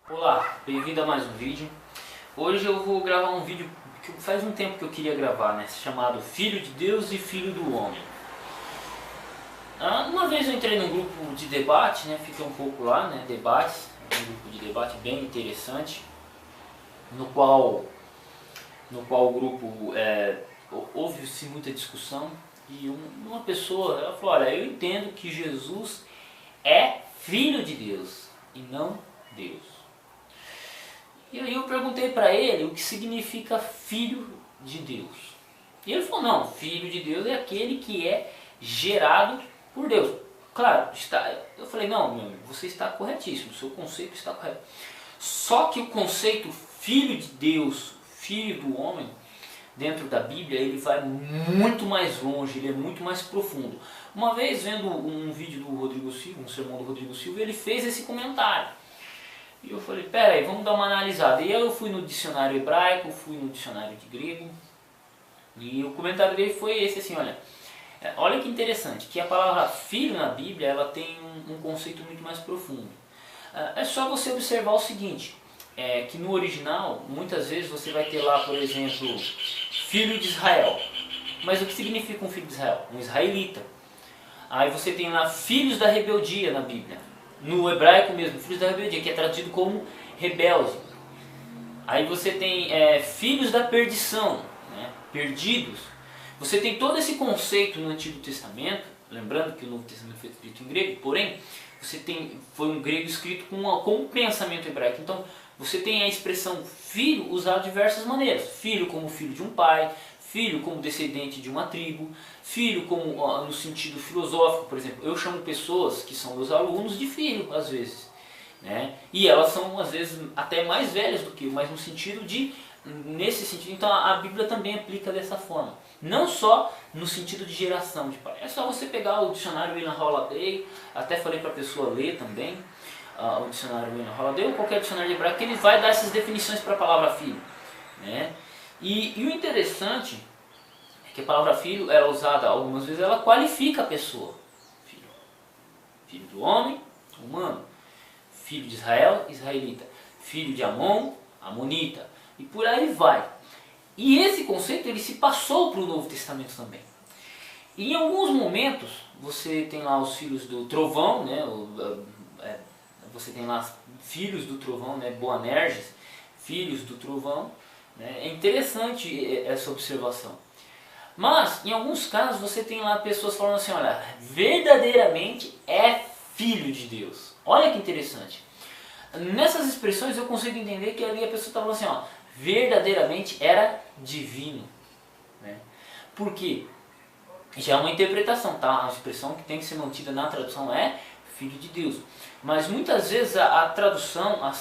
Olá, bem-vindo a mais um vídeo. Hoje eu vou gravar um vídeo que faz um tempo que eu queria gravar, né? Chamado Filho de Deus e Filho do Homem. Uma vez eu entrei num grupo de debate, né? Fiquei um pouco lá, né? Debates, um grupo de debate bem interessante, no qual o grupo houve-se muita discussão e uma pessoa ela falou: olha, eu entendo que Jesus é Filho de Deus e não Deus. E aí eu perguntei para ele o que significa Filho de Deus. E ele falou: não, Filho de Deus é aquele que é gerado por Deus. Claro, eu falei: não, meu amigo, você está corretíssimo, o seu conceito está correto. Só que o conceito Filho de Deus, Filho do homem, dentro da Bíblia, ele vai muito mais longe, ele é muito mais profundo. Uma vez vendo um vídeo do Rodrigo Silva, um sermão do Rodrigo Silva, ele fez esse comentário. E eu falei: pera aí, vamos dar uma analisada. E aí eu fui no dicionário hebraico, fui no dicionário de grego, e o comentário dele foi esse assim: olha que interessante, que a palavra filho na Bíblia ela tem um conceito muito mais profundo. É só você observar o seguinte, que no original, muitas vezes você vai ter lá, por exemplo, filho de Israel. Mas o que significa um filho de Israel? Um israelita. Aí você tem lá filhos da rebeldia na Bíblia. No hebraico mesmo, filhos da rebeldia, que é traduzido como rebelde. Aí você tem filhos da perdição, né? Perdidos. Você tem todo esse conceito no Antigo Testamento, lembrando que o Novo Testamento foi escrito em grego, porém, foi um grego escrito com um pensamento hebraico. Então, você tem a expressão filho usada de diversas maneiras. Filho como filho de um pai, filho como descendente de uma tribo, filho como no sentido filosófico, por exemplo. Eu chamo pessoas que são meus alunos de filho, às vezes. Né? E elas são, às vezes, até mais velhas do que eu, mas no sentido nesse sentido. Então a Bíblia também aplica dessa forma. Não só no sentido de geração de pai. É só você pegar o dicionário William Holiday, até falei para a pessoa ler também, o dicionário William Holiday ou qualquer dicionário de hebraico, que ele vai dar essas definições para a palavra filho. Né? E o interessante é que a palavra filho, ela é usada algumas vezes, ela qualifica a pessoa. Filho, filho do homem, humano. Filho de Israel, israelita. Filho de Amon, amonita. E por aí vai. E esse conceito ele se passou para o Novo Testamento também. E em alguns momentos, você tem lá os filhos do trovão, né? Você tem lá filhos do trovão, né? Boanerges, filhos do trovão. Né? É interessante essa observação. Mas, em alguns casos, você tem lá pessoas falando assim: olha, verdadeiramente é filho de Deus. Olha que interessante. Nessas expressões eu consigo entender que ali a pessoa está falando assim: ó, verdadeiramente era divino. Né? Por quê? Já é uma interpretação, tá? A expressão que tem que ser mantida na tradução é filho de Deus. Mas muitas vezes as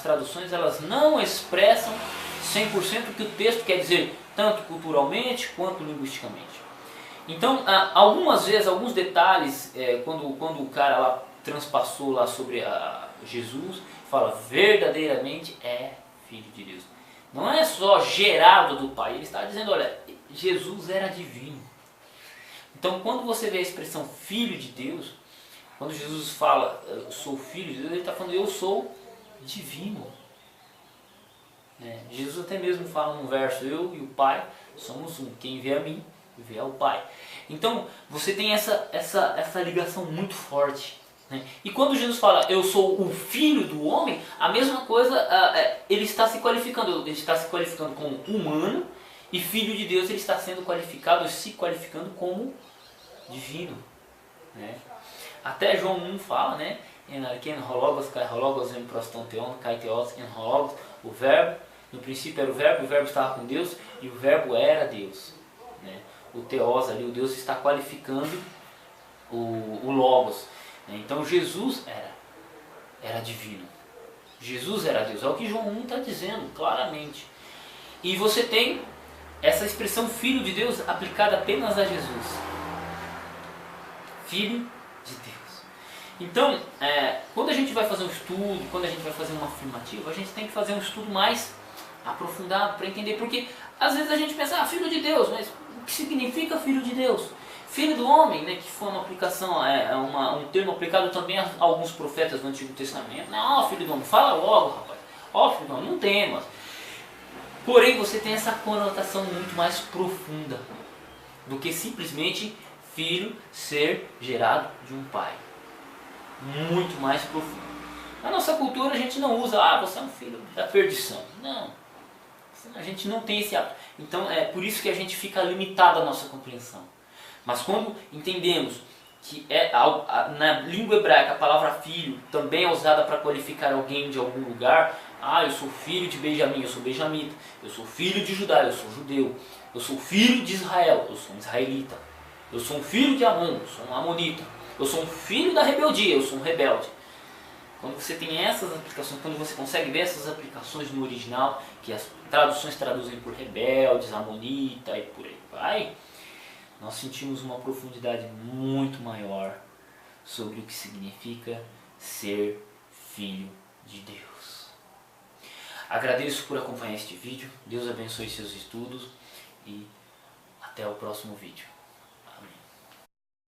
traduções elas não expressam 100% o que o texto quer dizer, tanto culturalmente quanto linguisticamente. Então, algumas vezes, alguns detalhes, quando o cara lá transpassou lá sobre Jesus, fala verdadeiramente é filho de Deus. Não é só gerado do Pai, ele está dizendo: olha, Jesus era divino. Então, quando você vê a expressão filho de Deus, quando Jesus fala eu sou filho de Deus, ele está falando eu sou divino. Jesus até mesmo fala num verso: eu e o Pai somos um, quem vê a mim, vê ao Pai. Então, você tem essa ligação muito forte. E quando Jesus fala eu sou o filho do homem, a mesma coisa, ele está se qualificando como humano, e filho de Deus ele está sendo qualificado, se qualificando como divino. Né? Até João 1 fala, né? O verbo, no princípio era o verbo estava com Deus e o verbo era Deus. Né? O teos ali, o Deus está qualificando o logos. Então Jesus era divino. Jesus era Deus. É o que João 1 está dizendo claramente. E você tem essa expressão filho de Deus aplicada apenas a Jesus. Filho de Deus. Então, quando a gente vai fazer um estudo, quando a gente vai fazer uma afirmativa, a gente tem que fazer um estudo mais aprofundado para entender. Porque às vezes a gente pensa, filho de Deus, mas o que significa filho de Deus? Filho do homem, né, que foi uma aplicação, um termo aplicado também a alguns profetas do Antigo Testamento. Não, filho do homem, fala logo, rapaz. Óbvio, não temos. Porém, você tem essa conotação muito mais profunda do que simplesmente filho ser gerado de um pai. Muito mais profundo. Na nossa cultura a gente não usa, você é um filho da perdição. Não. A gente não tem esse hábito. Então é por isso que a gente fica limitado à nossa compreensão. Mas quando entendemos que na língua hebraica a palavra filho também é usada para qualificar alguém de algum lugar, eu sou filho de Benjamim, eu sou benjamita, eu sou filho de Judá, eu sou judeu, eu sou filho de Israel, eu sou um israelita, eu sou um filho de Amon, eu sou um amonita, eu sou um filho da rebeldia, eu sou um rebelde. Quando você tem essas aplicações, quando você consegue ver essas aplicações no original, que as traduções traduzem por rebeldes, amonita e por aí vai, nós sentimos uma profundidade muito maior sobre o que significa ser filho de Deus. Agradeço por acompanhar este vídeo, Deus abençoe seus estudos e até o próximo vídeo.